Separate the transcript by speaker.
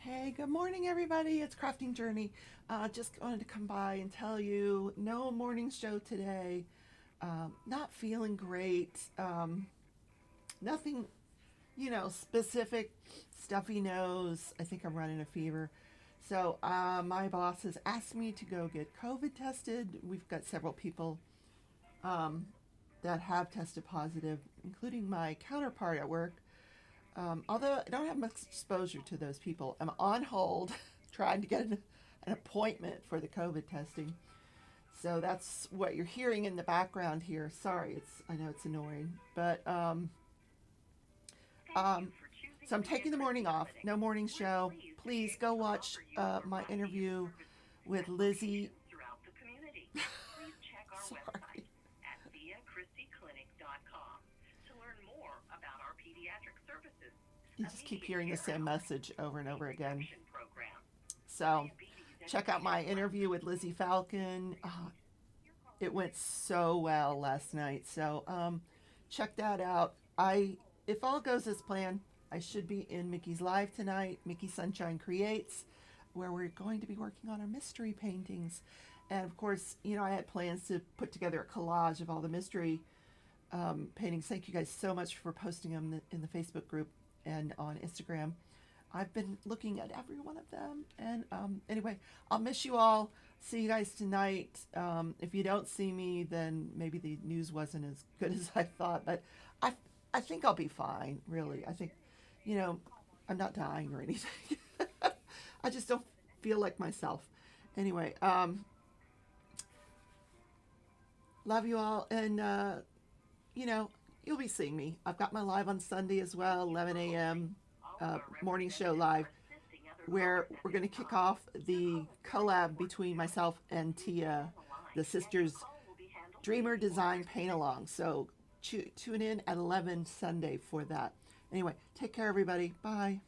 Speaker 1: Hey, good morning, everybody. It's Crafting Journey. Just wanted to come by and tell you no morning show today. Not feeling great. Nothing, specific. Stuffy nose. I think I'm running a fever. So my boss has asked me to go get COVID tested. We've got several people um, that have tested positive, including my counterpart at work. Although I don't have much exposure to those people, I'm on hold trying to get an appointment for the COVID testing. So that's what you're hearing in the background here. Sorry, I know it's annoying, but um, so I'm taking the morning off. No morning show. Please go watch my interview with Lizzie. Sorry. You just keep hearing the same message over and over again. So check out my interview with Lizzie Falcon. It went so well last night. So check that out. If all goes as planned, I should be in Mickey's Live tonight. Mickey Sunshine Creates, where we're going to be working on our mystery paintings. And of course, I had plans to put together a collage of all the mystery paintings. Thank you guys so much for posting them in the Facebook group and on Instagram. I've been looking at every one of them. And anyway, I'll miss you all. See you guys tonight. If you don't see me, then maybe the news wasn't as good as I thought. But I, I think I'll be fine, really. I think, you know, I'm not dying or anything. I just don't feel like myself. Anyway, love you all. And, you'll be seeing me. I've got my live on Sunday as well, 11 a.m. Morning show live, where we're going to kick off the collab between myself and Tia, the sisters' Dreamer Design Paint Along. So tune in at 11 Sunday for that. Anyway, take care, everybody. Bye.